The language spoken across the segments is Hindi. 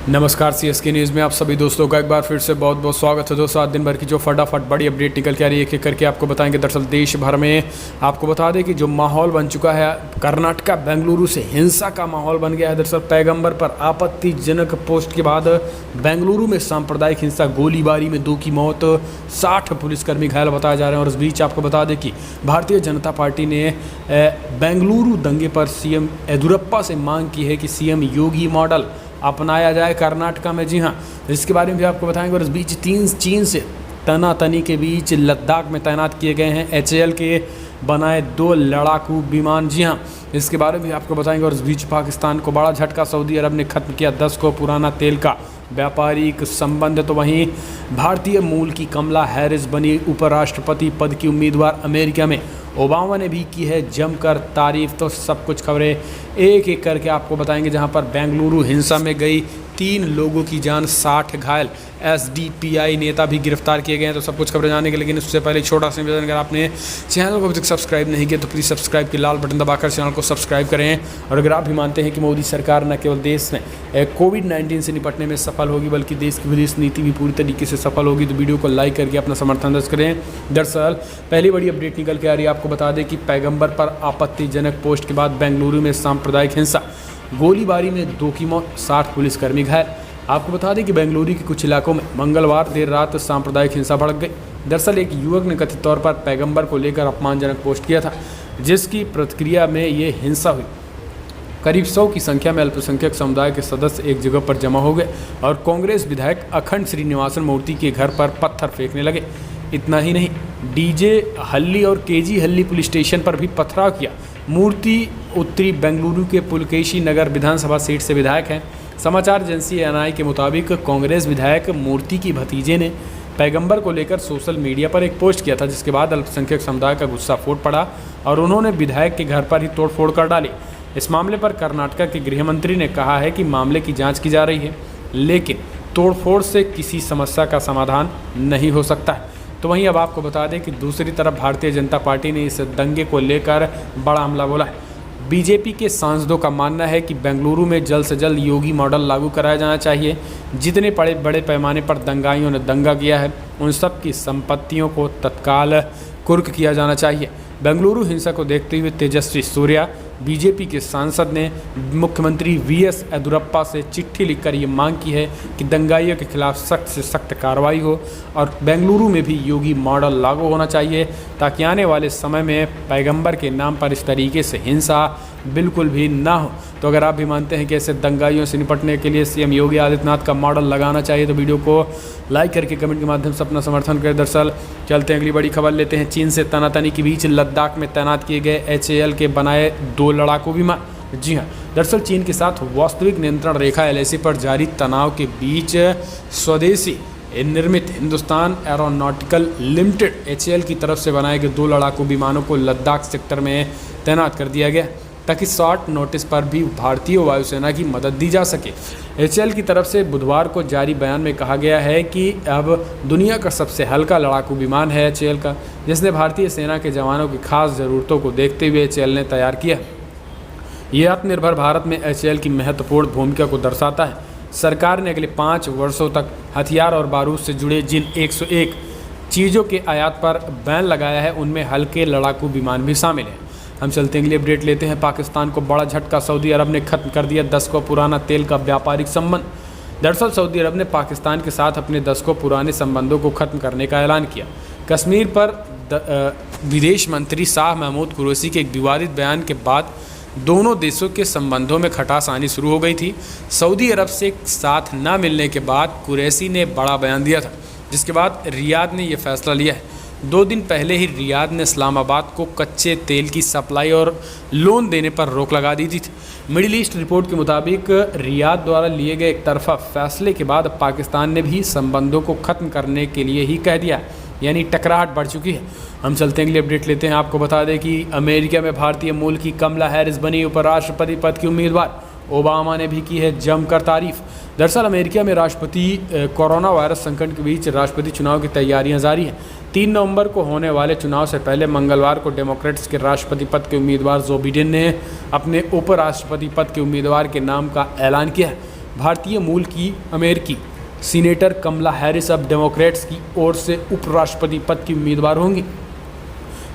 नमस्कार सीएसके न्यूज़ में आप सभी दोस्तों का एक बार फिर से बहुत बहुत स्वागत है। दोस्तों आज दिन भर की जो फटाफट बड़ी अपडेट निकल के आ रही है एक एक करके आपको बताएंगे। दरअसल देश भर में आपको बता दें कि जो माहौल बन चुका है, कर्नाटक बेंगलुरु से हिंसा का माहौल बन गया है। दरअसल पैगंबर पर आपत्तिजनक पोस्ट के बाद बेंगलुरु में सांप्रदायिक हिंसा, गोलीबारी में 2 की मौत, 60 पुलिसकर्मी घायल बताए जा रहे हैं। और इस बीच आपको बता दें कि भारतीय जनता पार्टी ने बेंगलुरु दंगे पर सीएम येदियुरप्पा से मांग की है कि सीएम योगी मॉडल अपनाया जाए कर्नाटक में। जी हाँ, इसके बारे में भी आपको बताएंगे। और इस बीच चीन से तनातनी के बीच लद्दाख में तैनात किए गए हैं एचएएल के बनाए 2 लड़ाकू विमान। जी हाँ, इसके बारे में भी आपको बताएंगे। और इस बीच पाकिस्तान को बड़ा झटका, सऊदी अरब ने खत्म किया 10 को पुराना तेल का व्यापारिक संबंध। तो वहीं भारतीय मूल की कमला हैरिस बनी उपराष्ट्रपति पद की उम्मीदवार। अमेरिका में ओबामा ने भी की है जमकर तारीफ। तो सब कुछ खबरें एक एक करके आपको बताएंगे। जहां पर बेंगलुरु हिंसा में गई 3 लोगों की जान, 60 घायल, एसडीपीआई नेता भी गिरफ्तार किए गए हैं। तो सब कुछ खबरें जानने के, लेकिन उससे पहले एक छोटा सा निवेदन, अगर आपने चैनल को अभी तक सब्सक्राइब नहीं किया तो प्लीज़ सब्सक्राइब के लाल बटन दबाकर चैनल को सब्सक्राइब करें। और अगर आप भी मानते हैं कि मोदी सरकार न केवल देश में कोविड-19 से निपटने में सफल होगी बल्कि देश की विदेश नीति भी पूरी तरीके से सफल होगी, तो वीडियो को लाइक करके अपना समर्थन दर्ज करें। दरअसल पहली बड़ी अपडेट निकल के आ रही है। आपको बता दें कि पैगंबर पर आपत्तिजनक पोस्ट के बाद बेंगलुरु में सांप्रदायिक हिंसा, गोलीबारी में 2 की मौत, 60 पुलिसकर्मी घायल। आपको बता दें कि बेंगलुरु के कुछ इलाकों में मंगलवार देर रात सांप्रदायिक हिंसा भड़क गई। दरअसल एक युवक ने कथित तौर पर पैगंबर को लेकर अपमानजनक पोस्ट किया था, जिसकी प्रतिक्रिया में ये हिंसा हुई। करीब 100 की संख्या में अल्पसंख्यक समुदाय के सदस्य एक जगह पर जमा हो गए और कांग्रेस विधायक अखंड श्रीनिवासन मूर्ति के घर पर पत्थर फेंकने लगे। इतना ही नहीं, डीजे हल्ली और केजी हल्ली पुलिस स्टेशन पर भी पथराव किया। मूर्ति उत्तरी बेंगलुरु के पुलकेशी नगर विधानसभा सीट से विधायक हैं। समाचार एजेंसी एएनआई के मुताबिक कांग्रेस विधायक मूर्ति की भतीजे ने पैगंबर को लेकर सोशल मीडिया पर एक पोस्ट किया था, जिसके बाद अल्पसंख्यक समुदाय का गुस्सा फूट पड़ा और उन्होंने विधायक के घर पर ही तोड़फोड़ कर डाली। इस मामले पर कर्नाटक के गृह मंत्री ने कहा है कि मामले की जांच की जा रही है, लेकिन तोड़फोड़ से किसी समस्या का समाधान नहीं हो सकता है। तो वहीं अब आपको बता दें कि दूसरी तरफ भारतीय जनता पार्टी ने इस दंगे को लेकर बड़ा हमला बोला है। बीजेपी के सांसदों का मानना है कि बेंगलुरु में जल्द से जल्द योगी मॉडल लागू कराया जाना चाहिए। जितने बड़े पैमाने पर दंगाइयों ने दंगा किया है, उन सब की संपत्तियों को तत्काल कुर्क किया जाना चाहिए। बेंगलुरु हिंसा को देखते हुए तेजस्वी सूर्या, बीजेपी के सांसद, ने मुख्यमंत्री वीएस येदियुरप्पा से चिट्ठी लिखकर ये मांग की है कि दंगाइयों के खिलाफ सख्त से सख्त कार्रवाई हो और बेंगलुरु में भी योगी मॉडल लागू होना चाहिए, ताकि आने वाले समय में पैगंबर के नाम पर इस तरीके से हिंसा बिल्कुल भी ना हो। तो अगर आप भी मानते हैं कि ऐसे दंगाइयों से निपटने के लिए सीएम योगी आदित्यनाथ का मॉडल लगाना चाहिए, तो वीडियो को लाइक करके कमेंट के माध्यम से अपना समर्थन करें। दरअसल चलते हैं अगली बड़ी खबर लेते हैं। चीन से तनातनी के बीच लद्दाख में तैनात किए गए एचएएल के बनाए 2 लड़ाकू विमान। जी हाँ, दरअसल चीन के साथ वास्तविक नियंत्रण रेखा एलएसी पर जारी तनाव के बीच स्वदेशी निर्मित हिंदुस्तान एरोनॉटिकल लिमिटेड एचएएल की तरफ से बनाए गए 2 लड़ाकू विमानों को लद्दाख सेक्टर में तैनात कर दिया गया, ताकि शॉर्ट नोटिस पर भी भारतीय वायुसेना की मदद दी जा सके। एचएएल की तरफ से बुधवार को जारी बयान में कहा गया है कि अब दुनिया का सबसे हल्का लड़ाकू विमान है एचएएल का, जिसने भारतीय सेना के जवानों की खास ज़रूरतों को देखते हुए एचएएल ने तैयार किया। ये आत्मनिर्भर भारत में एचएएल की महत्वपूर्ण भूमिका को दर्शाता है। सरकार ने अगले 5 वर्षों तक हथियार और बारूद से जुड़े जिन 101 चीज़ों के आयात पर बैन लगाया है, उनमें हल्के लड़ाकू विमान भी शामिल हैं। हम चलते हैं अगली अपडेट लेते हैं। पाकिस्तान को बड़ा झटका, सऊदी अरब ने खत्म कर दिया 10 को पुराना तेल का व्यापारिक संबंध। दरअसल सऊदी अरब ने पाकिस्तान के साथ अपने 10 को पुराने संबंधों को खत्म करने का ऐलान किया। कश्मीर पर विदेश मंत्री शाह महमूद कुरैशी के एक विवादित बयान के बाद दोनों देशों के संबंधों में खटास आनी शुरू हो गई थी। सऊदी अरब से साथ न मिलने के बाद कुरैशी ने बड़ा बयान दिया था, जिसके बाद रियाद ने यह फैसला लिया है। 2 दिन पहले ही रियाद ने इस्लामाबाद को कच्चे तेल की सप्लाई और लोन देने पर रोक लगा दी थी। मिडिल ईस्ट रिपोर्ट के मुताबिक रियाद द्वारा लिए गए एक तरफा फैसले के बाद पाकिस्तान ने भी संबंधों को ख़त्म करने के लिए ही कह दिया, यानी टकराहट बढ़ चुकी है। हम चलते हैं अगली अपडेट लेते हैं। आपको बता दें कि अमेरिका में भारतीय मूल की कमला हैरिस बनी उपराष्ट्रपति पद की उम्मीदवार। ओबामा ने भी की है जमकर तारीफ। दरअसल अमेरिका में राष्ट्रपति कोरोना वायरस संकट के बीच राष्ट्रपति चुनाव की तैयारियां जारी हैं। 3 नवंबर को होने वाले चुनाव से पहले मंगलवार को डेमोक्रेट्स के राष्ट्रपति पद के उम्मीदवार जो बिडेन ने अपने उपराष्ट्रपति पद के उम्मीदवार के नाम का ऐलान किया है। भारतीय मूल की अमेरिकी सीनेटर कमला हैरिस अब डेमोक्रेट्स की ओर से उपराष्ट्रपति पद की उम्मीदवार होंगी।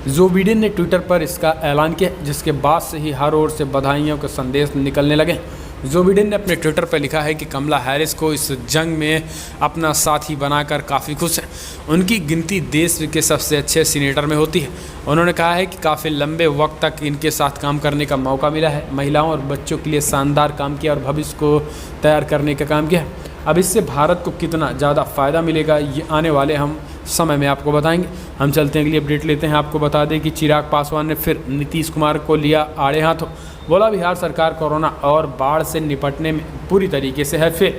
जो बिडेन ने ट्विटर पर इसका ऐलान किया, जिसके बाद से ही हर ओर से बधाइयों के संदेश निकलने लगे। जो बिडेन ने अपने ट्विटर पर लिखा है कि कमला हैरिस को इस जंग में अपना साथी बनाकर काफ़ी खुश हैं। उनकी गिनती देश के सबसे अच्छे सीनेटर में होती है। उन्होंने कहा है कि काफ़ी लंबे वक्त तक इनके साथ काम करने का मौका मिला है। महिलाओं और बच्चों के लिए शानदार काम किया और भविष्य को तैयार करने का काम किया है। अब इससे भारत को कितना ज़्यादा फ़ायदा मिलेगा, ये आने वाले हम समय में आपको बताएंगे। हम चलते हैं अगली अपडेट लेते हैं। आपको बता दें कि चिराग पासवान ने फिर नीतीश कुमार को लिया आड़े हाथों। बोला बिहार सरकार कोरोना और बाढ़ से निपटने में पूरी तरीके से है फेल।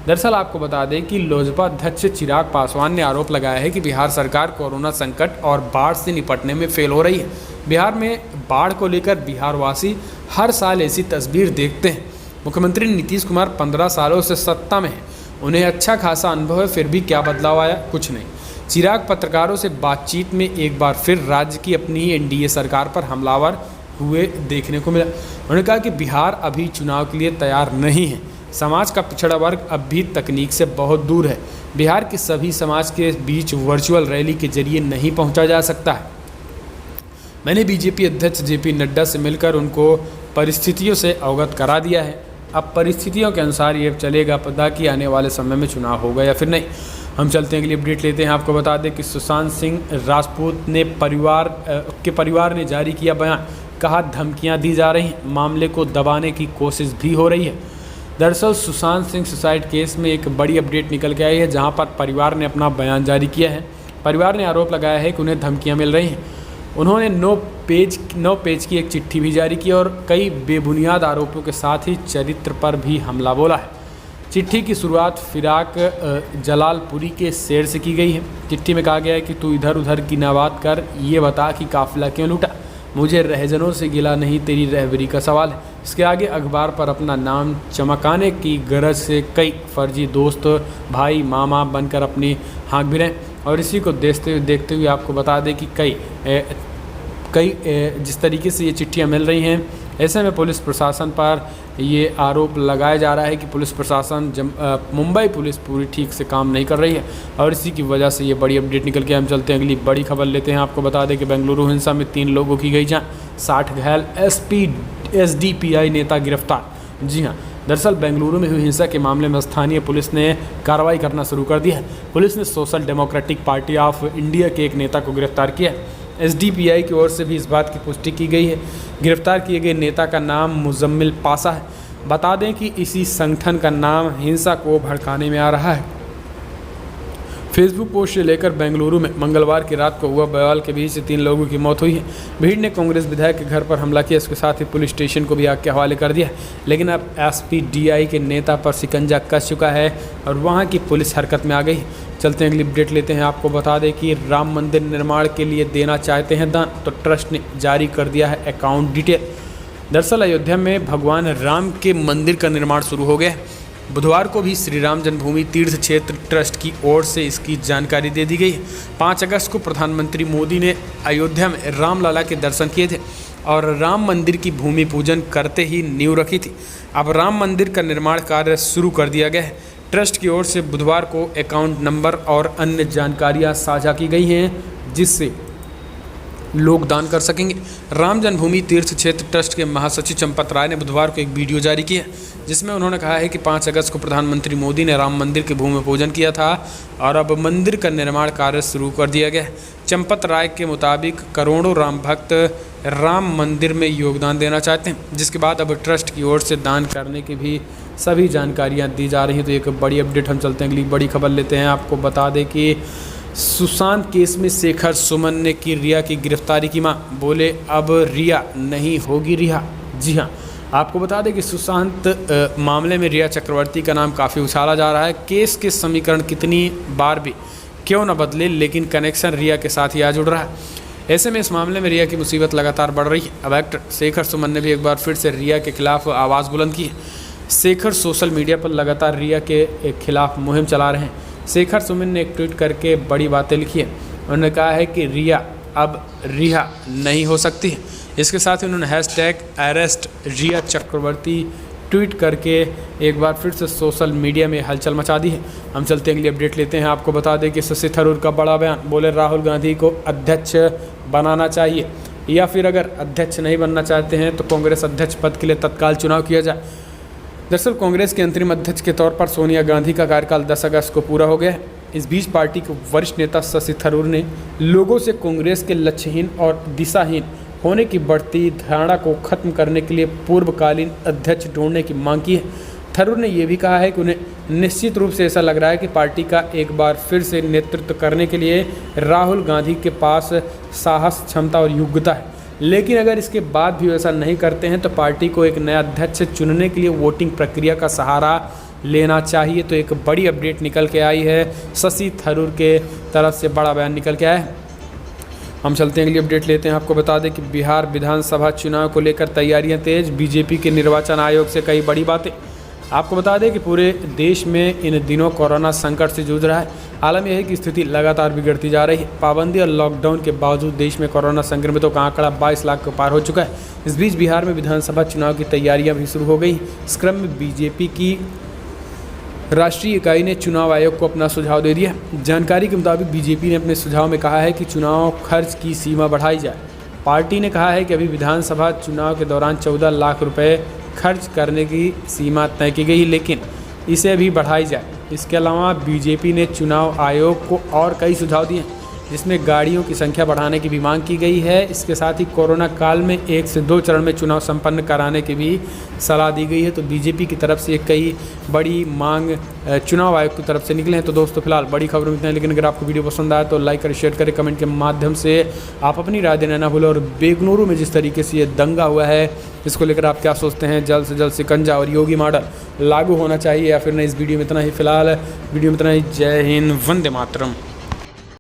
दरअसल आपको बता दें कि लोजपा अध्यक्ष चिराग पासवान ने आरोप लगाया है कि बिहार सरकार कोरोना संकट और बाढ़ से निपटने में फेल हो रही है। बिहार में बाढ़ को लेकर बिहारवासी हर साल ऐसी तस्वीर देखते हैं। मुख्यमंत्री नीतीश कुमार 15 सालों से सत्ता में हैं। उन्हें अच्छा खासा अनुभव है, फिर भी क्या बदलाव आया? कुछ नहीं। चिराग पत्रकारों से बातचीत में एक बार फिर राज्य की अपनी ही एनडीए सरकार पर हमलावर हुए देखने को मिला। उन्होंने कहा कि बिहार अभी चुनाव के लिए तैयार नहीं है। समाज का पिछड़ा वर्ग अब भी तकनीक से बहुत दूर है। बिहार के सभी समाज के बीच वर्चुअल रैली के जरिए नहीं पहुंचा जा सकता है। मैंने बीजेपी अध्यक्ष जेपी नड्डा से मिलकर उनको परिस्थितियों से अवगत करा दिया है। अब परिस्थितियों के अनुसार ये चलेगा पता कि आने वाले समय में चुनाव होगा या फिर नहीं। हम चलते हैं अगली अपडेट लेते हैं। आपको बता दें कि सुशांत सिंह राजपूत ने परिवार ने जारी किया बयान। कहा धमकियां दी जा रही हैं, मामले को दबाने की कोशिश भी हो रही है। दरअसल सुशांत सिंह सुसाइड केस में एक बड़ी अपडेट निकल के आई है, जहां पर परिवार ने अपना बयान जारी किया है। परिवार ने आरोप लगाया है कि उन्हें धमकियां मिल रही हैं। उन्होंने 9 पेज की एक चिट्ठी भी जारी की और कई बेबुनियाद आरोपों के साथ ही चरित्र पर भी हमला बोला है। चिट्ठी की शुरुआत फिराक जलालपुरी के शेर से की गई है। चिट्ठी में कहा गया है कि तू इधर उधर की ना बात कर, ये बता कि काफिला क्यों लूटा। मुझे रहजनों से गिला नहीं, तेरी रहबरी का सवाल है। इसके आगे अखबार पर अपना नाम चमकाने की गरज से कई फर्जी दोस्त, भाई, मामा बनकर अपनी हाँक भी रहे। और इसी को देखते हुए आपको बता दें कि कई जिस तरीके से ये चिट्ठियाँ मिल रही हैं, ऐसे में पुलिस प्रशासन पर ये आरोप लगाया जा रहा है कि पुलिस प्रशासन मुंबई पुलिस पूरी ठीक से काम नहीं कर रही है और इसी की वजह से ये बड़ी अपडेट निकल के हम चलते हैं अगली बड़ी खबर लेते हैं। आपको बता दें कि बेंगलुरु हिंसा में 3 लोगों की गई जान, 60 घायल, एसडीपीआई नेता गिरफ्तार। जी हाँ, दरअसल बेंगलुरु में हुई हिंसा के मामले में स्थानीय पुलिस ने कार्रवाई करना शुरू कर दी है। पुलिस ने social democratic party of India के एक नेता को गिरफ्तार किया। एसडीपीआई की ओर से भी इस बात की पुष्टि की गई है। गिरफ्तार किए गए नेता का नाम मुजम्मिल पासा है। बता दें कि इसी संगठन का नाम हिंसा को भड़काने में आ रहा है। फेसबुक पोस्ट से लेकर बेंगलुरु में मंगलवार की रात को हुआ बवाल के बीच 3 लोगों की मौत हुई है। भीड़ ने कांग्रेस विधायक के घर पर हमला किया, इसके साथ ही पुलिस स्टेशन को भी आग के हवाले कर दिया। लेकिन अब एसपीडीआई के नेता पर शिकंजा कस चुका है और वहां की पुलिस हरकत में आ गई। चलते हैं अगली अपडेट लेते हैं। आपको बता दें कि राम मंदिर निर्माण के लिए देना चाहते हैं दान, तो ट्रस्ट ने जारी कर दिया है अकाउंट डिटेल। दरअसल अयोध्या में भगवान राम के मंदिर का निर्माण शुरू हो गया है। बुधवार को भी श्री राम जन्मभूमि तीर्थ क्षेत्र ट्रस्ट की ओर से इसकी जानकारी दे दी गई है। 5 अगस्त को प्रधानमंत्री मोदी ने अयोध्या में रामलला के दर्शन किए थे और राम मंदिर की भूमि पूजन करते ही नींव रखी थी। अब राम मंदिर का निर्माण कार्य शुरू कर दिया गया है। ट्रस्ट की ओर से बुधवार को अकाउंट नंबर और अन्य जानकारियां साझा की गई हैं, जिससे लोग दान कर सकेंगे। राम जन्मभूमि तीर्थ क्षेत्र ट्रस्ट के महासचिव चंपत राय ने बुधवार को एक वीडियो जारी किया, जिसमें उन्होंने कहा है कि 5 अगस्त को प्रधानमंत्री मोदी ने राम मंदिर के भूमि पूजन किया था और अब मंदिर का निर्माण कार्य शुरू कर दिया गया है। चंपत राय के मुताबिक करोड़ों राम भक्त राम मंदिर में योगदान देना चाहते हैं, जिसके बाद अब ट्रस्ट की ओर से दान करने की भी सभी जानकारियाँ दी जा रही हैं। तो एक बड़ी अपडेट हम चलते हैं अगली बड़ी खबर लेते हैं। आपको बता दें कि सुशांत केस में शेखर सुमन ने की रिया की गिरफ्तारी की मांग, बोले अब रिया नहीं होगी रिहा। जी हाँ, आपको बता दें कि सुशांत मामले में रिया चक्रवर्ती का नाम काफ़ी उछाला जा रहा है। केस के समीकरण कितनी बार भी क्यों न बदले, लेकिन कनेक्शन रिया के साथ ही आ जुड़ रहा है। ऐसे में इस मामले में रिया की मुसीबत लगातार बढ़ रही है। अब एक्टर शेखर सुमन ने भी एक बार फिर से रिया के खिलाफ आवाज़ बुलंद की है। शेखर सोशल मीडिया पर लगातार रिया के खिलाफ मुहिम चला रहे हैं। शेखर सुमन ने एक ट्वीट करके बड़ी बातें लिखी है। उन्होंने कहा है कि रिया अब रिहा नहीं हो सकती है। इसके साथ ही उन्होंने #अरेस्ट रिया चक्रवर्ती ट्वीट करके एक बार फिर से सोशल मीडिया में हलचल मचा दी है। हम चलते हैं अगली अपडेट लेते हैं। आपको बता दें कि शशि थरूर का बड़ा बयान, बोले राहुल गांधी को अध्यक्ष बनाना चाहिए या फिर अगर अध्यक्ष नहीं बनना चाहते हैं तो कांग्रेस अध्यक्ष पद के लिए तत्काल चुनाव किया जाए। दरअसल कांग्रेस के अंतरिम अध्यक्ष के तौर पर सोनिया गांधी का कार्यकाल 10 अगस्त को पूरा हो गया है। इस बीच पार्टी के वरिष्ठ नेता शशि थरूर ने लोगों से कांग्रेस के लक्ष्यहीन और दिशाहीन होने की बढ़ती धारणा को खत्म करने के लिए पूर्वकालीन अध्यक्ष ढूंढने की मांग की है। थरूर ने यह भी कहा है कि उन्हें निश्चित रूप से ऐसा लग रहा है कि पार्टी का एक बार फिर से नेतृत्व करने के लिए राहुल गांधी के पास साहस, क्षमता और योग्यता है, लेकिन अगर इसके बाद भी ऐसा नहीं करते हैं तो पार्टी को एक नया अध्यक्ष चुनने के लिए वोटिंग प्रक्रिया का सहारा लेना चाहिए। तो एक बड़ी अपडेट निकल के आई है, शशि थरूर के तरफ से बड़ा बयान निकल के आया है। हम चलते हैं अगली अपडेट लेते हैं। आपको बता दें कि बिहार विधानसभा चुनाव को लेकर तैयारियां तेज, बीजेपी के निर्वाचन आयोग से कई बड़ी बातें। आपको बता दें कि पूरे देश में इन दिनों कोरोना संकट से जूझ रहा है। आलम यह है कि स्थिति लगातार बिगड़ती जा रही है। पाबंदी और लॉकडाउन के बावजूद देश में कोरोना संक्रमितों का आंकड़ा 22 लाख को पार हो चुका है। इस बीच बिहार में विधानसभा चुनाव की तैयारियां भी शुरू हो गई। इस क्रम में बीजेपी की राष्ट्रीय इकाई ने चुनाव आयोग को अपना सुझाव दे दिया। जानकारी के मुताबिक बीजेपी ने अपने सुझाव में कहा है कि चुनाव खर्च की सीमा बढ़ाई जाए। पार्टी ने कहा है कि अभी विधानसभा चुनाव के दौरान 14 लाख रुपए खर्च करने की सीमा तय की गई, लेकिन इसे भी बढ़ाई जाए। इसके अलावा बीजेपी ने चुनाव आयोग को और कई सुझाव दिए हैं, जिसमें गाड़ियों की संख्या बढ़ाने की भी मांग की गई है। इसके साथ ही कोरोना काल में 1 से 2 चरण में चुनाव संपन्न कराने की भी सलाह दी गई है। तो बीजेपी की तरफ से कई बड़ी मांग चुनाव आयोग की तरफ से निकले हैं। तो दोस्तों फिलहाल बड़ी खबरों में इतना है, लेकिन अगर आपको वीडियो पसंद आया तो लाइक करें, शेयर करें, कमेंट के माध्यम से आप अपनी राय देना ना भूलें। और बेंगलुरु में जिस तरीके से ये दंगा हुआ है, इसको लेकर आप क्या सोचते हैं? जल्द से जल्द शिकंजा और योगी मॉडल लागू होना चाहिए या फिर नहीं? इस वीडियो में इतना ही। फिलहाल वीडियो में इतना ही। जय हिंद, वंदे मातरम।